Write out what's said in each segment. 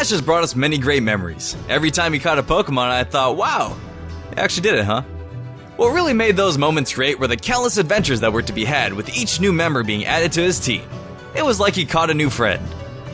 Ash has brought us many great memories. Every time he caught a Pokemon, I thought, wow, he actually did it, huh? What really made those moments great were the countless adventures that were to be had with each new member being added to his team. It was like he caught a new friend.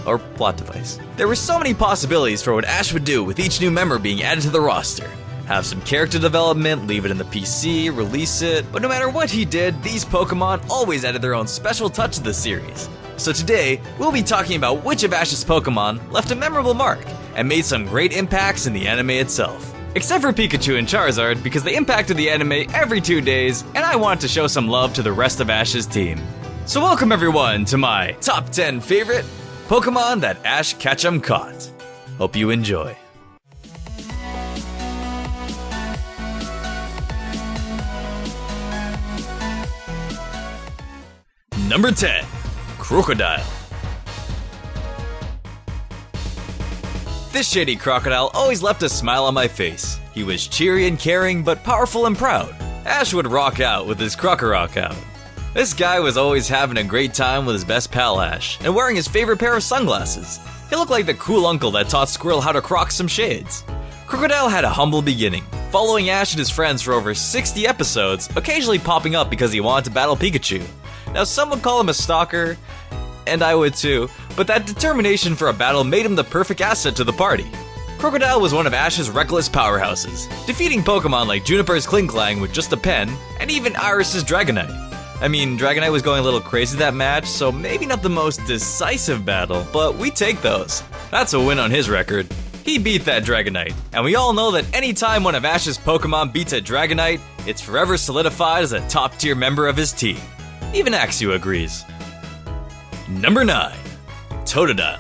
Or plot device. There were so many possibilities for what Ash would do with each new member being added to the roster. Have some character development, leave it in the PC, release it, but no matter what he did, these Pokemon always added their own special touch to the series. So today, we'll be talking about which of Ash's Pokemon left a memorable mark and made some great impacts in the anime itself. Except for Pikachu and Charizard, because they impacted the anime every 2 days, and I wanted to show some love to the rest of Ash's team. So welcome everyone to my top 10 favorite Pokemon that Ash Ketchum caught. Hope you enjoy. Number 10. Crocodile. This shady crocodile always left a smile on my face. He was cheery and caring, but powerful and proud. Ash would rock out with his Crocorock out. This guy was always having a great time with his best pal Ash, and wearing his favorite pair of sunglasses. He looked like the cool uncle that taught Squirrel how to croc some shades. Crocodile had a humble beginning, following Ash and his friends for over 60 episodes, occasionally popping up because he wanted to battle Pikachu. Now some would call him a stalker, and I would too, but that determination for a battle made him the perfect asset to the party. Crocodile was one of Ash's reckless powerhouses, defeating Pokemon like Juniper's Klinklang with just a pen, and even Iris's Dragonite. I mean, Dragonite was going a little crazy that match, so maybe not the most decisive battle, but we take those. That's a win on his record. He beat that Dragonite, and we all know that anytime one of Ash's Pokemon beats a Dragonite, it's forever solidified as a top-tier member of his team. Even Axew agrees. Number 9. Totodile.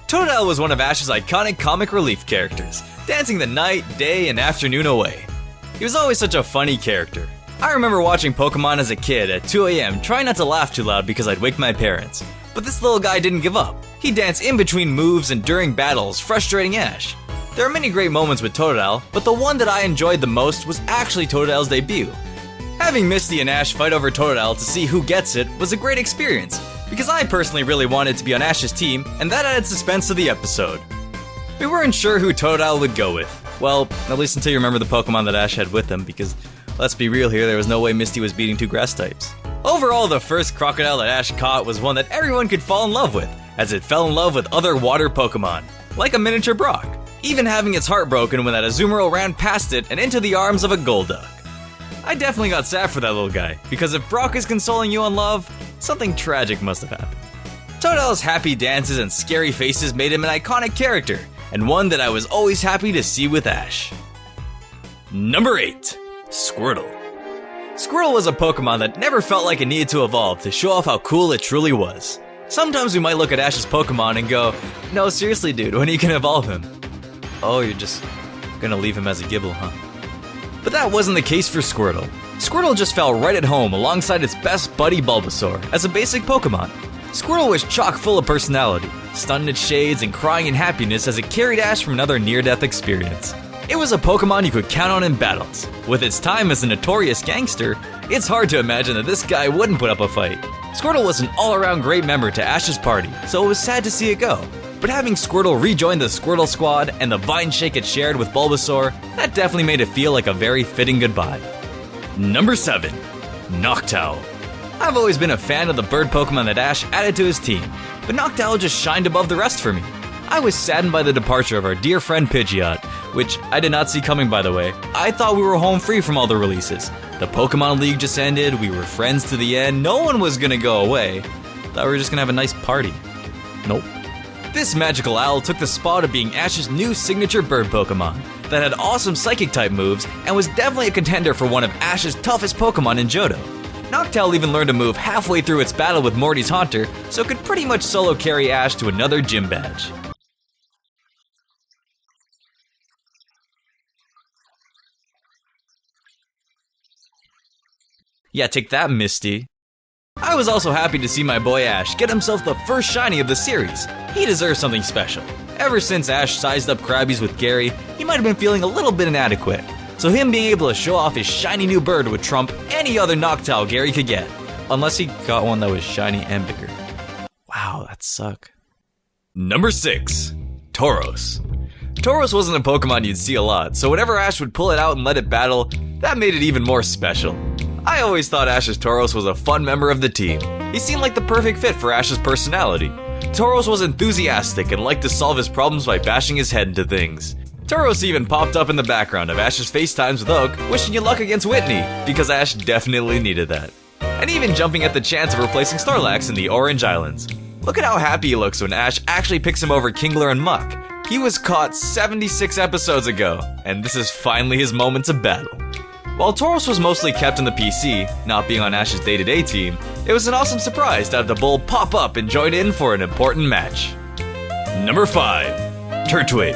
Totodile was one of Ash's iconic comic relief characters, dancing the night, day, and afternoon away. He was always such a funny character. I remember watching Pokemon as a kid at 2 a.m. trying not to laugh too loud because I'd wake my parents. But this little guy didn't give up. He danced in between moves and during battles, frustrating Ash. There are many great moments with Totodile, but the one that I enjoyed the most was actually Totodile's debut. Having Misty and Ash fight over Totodile to see who gets it was a great experience, because I personally really wanted to be on Ash's team, and that added suspense to the episode. We weren't sure who Totodile would go with. Well, at least until you remember the Pokemon that Ash had with him, because let's be real here, there was no way Misty was beating 2 grass types. Overall, the first Crocodile that Ash caught was one that everyone could fall in love with, as it fell in love with other water Pokemon, like a miniature Brock, even having its heart broken when that Azumarill ran past it and into the arms of a Golduck. I definitely got sad for that little guy, because if Brock is consoling you on love, something tragic must have happened. Totodile's happy dances and scary faces made him an iconic character, and one that I was always happy to see with Ash. Number 8. Squirtle. Squirtle was a Pokemon that never felt like it needed to evolve to show off how cool it truly was. Sometimes we might look at Ash's Pokemon and go, no seriously dude, when are you gonna evolve him? Oh, you're just gonna leave him as a Gibble, huh? But that wasn't the case for Squirtle. Squirtle just fell right at home alongside its best buddy Bulbasaur as a basic Pokemon. Squirtle was chock full of personality, stunning its shades and crying in happiness as it carried Ash from another near-death experience. It was a Pokemon you could count on in battles. With its time as a notorious gangster, it's hard to imagine that this guy wouldn't put up a fight. Squirtle was an all-around great member to Ash's party, so it was sad to see it go. But having Squirtle rejoin the Squirtle squad and the vine shake it shared with Bulbasaur, that definitely made it feel like a very fitting goodbye. Number 7. Noctowl. I've always been a fan of the bird Pokemon that Ash added to his team, but Noctowl just shined above the rest for me. I was saddened by the departure of our dear friend Pidgeot, which I did not see coming by the way. I thought we were home free from all the releases. The Pokemon League just ended, we were friends to the end, no one was gonna go away. Thought we were just gonna have a nice party. Nope. This magical owl took the spot of being Ash's new signature bird Pokemon that had awesome Psychic-type moves and was definitely a contender for one of Ash's toughest Pokemon in Johto. Noctowl even learned a move halfway through its battle with Morty's Haunter, so it could pretty much solo carry Ash to another gym badge. Yeah, take that, Misty. I was also happy to see my boy Ash get himself the first shiny of the series. He deserves something special. Ever since Ash sized up Krabby's with Gary, he might have been feeling a little bit inadequate. So him being able to show off his shiny new bird would trump any other Noctowl Gary could get. Unless he got one that was shiny and bigger. Wow, that suck. Number 6. Tauros. Tauros wasn't a Pokemon you'd see a lot, so whenever Ash would pull it out and let it battle, that made it even more special. I always thought Ash's Tauros was a fun member of the team. He seemed like the perfect fit for Ash's personality. Tauros was enthusiastic and liked to solve his problems by bashing his head into things. Tauros even popped up in the background of Ash's FaceTimes with Oak, wishing you luck against Whitney, because Ash definitely needed that. And even jumping at the chance of replacing Snorlax in the Orange Islands. Look at how happy he looks when Ash actually picks him over Kingler and Muck. He was caught 76 episodes ago, and this is finally his moment to battle. While Tauros was mostly kept in the PC, not being on Ash's Dedede team, it was an awesome surprise to have the bull pop up and join in for an important match. Number 5. Turtwig.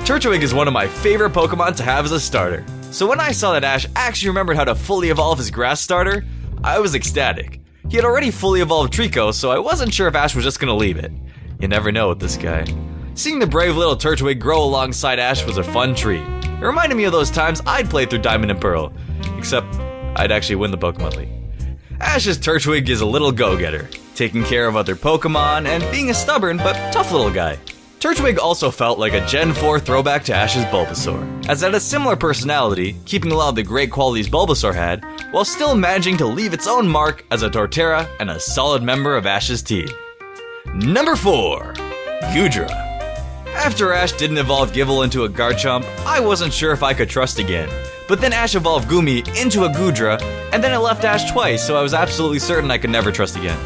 Turtwig is one of my favorite Pokemon to have as a starter, so when I saw that Ash actually remembered how to fully evolve his grass starter, I was ecstatic. He had already fully evolved Trico, so I wasn't sure if Ash was just gonna leave it. You never know with this guy. Seeing the brave little Turtwig grow alongside Ash was a fun treat. It reminded me of those times I'd play through Diamond and Pearl, except I'd actually win the Pokemon League. Ash's Turtwig is a little go-getter, taking care of other Pokemon and being a stubborn but tough little guy. Turtwig also felt like a Gen 4 throwback to Ash's Bulbasaur, as it had a similar personality, keeping a lot of the great qualities Bulbasaur had, while still managing to leave its own mark as a Torterra and a solid member of Ash's team. Number 4. Goodra. After Ash didn't evolve Gible into a Garchomp, I wasn't sure if I could trust again. But then Ash evolved Gumi into a Goodra, and then it left Ash twice, so I was absolutely certain I could never trust again.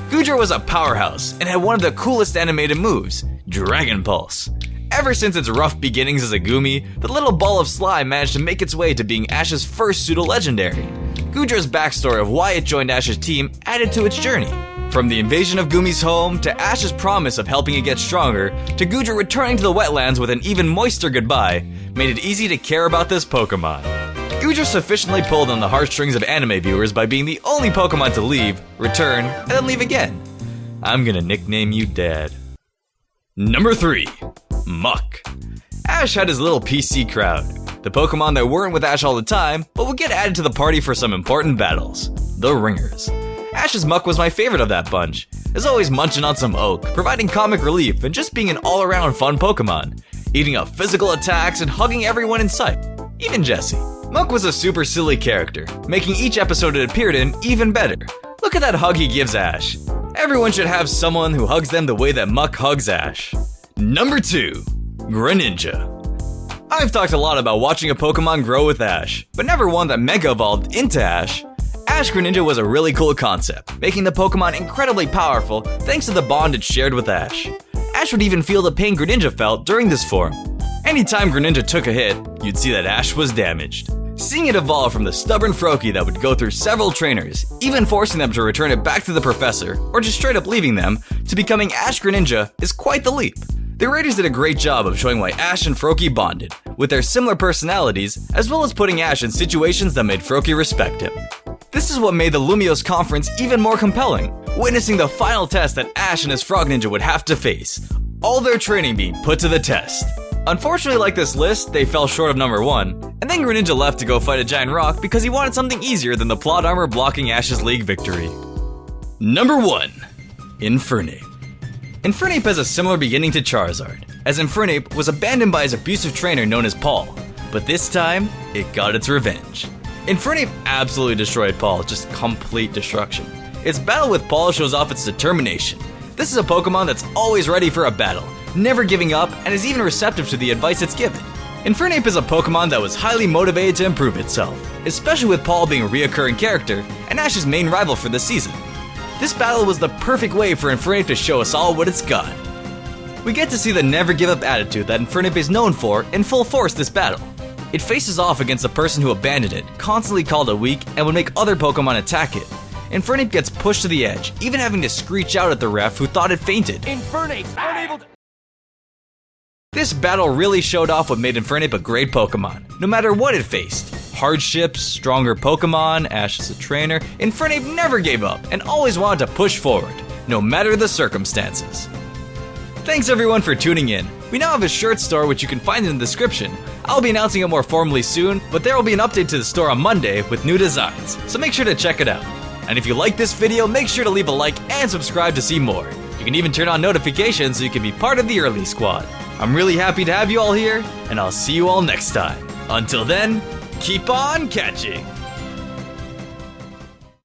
Goodra was a powerhouse, and had one of the coolest animated moves, Dragon Pulse. Ever since its rough beginnings as a Gumi, the little ball of slime managed to make its way to being Ash's first pseudo-legendary. Goodra's backstory of why it joined Ash's team added to its journey. From the invasion of Gumi's home, to Ash's promise of helping it get stronger, to Goodra returning to the wetlands with an even moister goodbye, made it easy to care about this Pokemon. Goodra sufficiently pulled on the heartstrings of anime viewers by being the only Pokemon to leave, return, and then leave again. I'm gonna nickname you Dad. Number 3. Muck. Ash had his little PC crowd, the Pokemon that weren't with Ash all the time, but would get added to the party for some important battles, the Ringers. Ash's Muck was my favorite of that bunch, as always munching on some oak, providing comic relief and just being an all-around fun Pokemon, eating up physical attacks and hugging everyone in sight, even Jessie. Muck was a super silly character, making each episode it appeared in even better. Look at that hug he gives Ash. Everyone should have someone who hugs them the way that Muck hugs Ash. Number 2. Greninja. I've talked a lot about watching a Pokemon grow with Ash, but never one that Mega Evolved into Ash. Ash-Greninja was a really cool concept, making the Pokemon incredibly powerful thanks to the bond it shared with Ash. Ash would even feel the pain Greninja felt during this form. Anytime Greninja took a hit, you'd see that Ash was damaged. Seeing it evolve from the stubborn Froakie that would go through several trainers, even forcing them to return it back to the professor, or just straight up leaving them, to becoming Ash-Greninja is quite the leap. The writers did a great job of showing why Ash and Froakie bonded, with their similar personalities, as well as putting Ash in situations that made Froakie respect him. This is what made the Lumiose conference even more compelling, witnessing the final test that Ash and his Frog Ninja would have to face, all their training being put to the test. Unfortunately, like this list, they fell short of number 1, and then Greninja left to go fight a giant rock because he wanted something easier than the plot armor blocking Ash's league victory. Number 1. Infernape. Infernape has a similar beginning to Charizard, as Infernape was abandoned by his abusive trainer known as Paul, but this time, it got its revenge. Infernape absolutely destroyed Paul, just complete destruction. Its battle with Paul shows off its determination. This is a Pokemon that's always ready for a battle, never giving up, and is even receptive to the advice it's given. Infernape is a Pokemon that was highly motivated to improve itself, especially with Paul being a reoccurring character and Ash's main rival for this season. This battle was the perfect way for Infernape to show us all what it's got. We get to see the never give up attitude that Infernape is known for in full force this battle. It faces off against the person who abandoned it, constantly called it weak, and would make other Pokemon attack it. Infernape gets pushed to the edge, even having to screech out at the ref who thought it fainted. Infernape's unable to... This battle really showed off what made Infernape a great Pokemon, no matter what it faced. Hardships, stronger Pokemon, Ash as a trainer, Infernape never gave up and always wanted to push forward, no matter the circumstances. Thanks everyone for tuning in. We now have a shirt store which you can find in the description. I'll be announcing it more formally soon, but there will be an update to the store on Monday with new designs, so make sure to check it out. And if you like this video, make sure to leave a like and subscribe to see more. You can can even turn on notifications so you can be part of the early squad. I'm really happy to have you all here, and I'll see you all next time. Until then, keep on catching!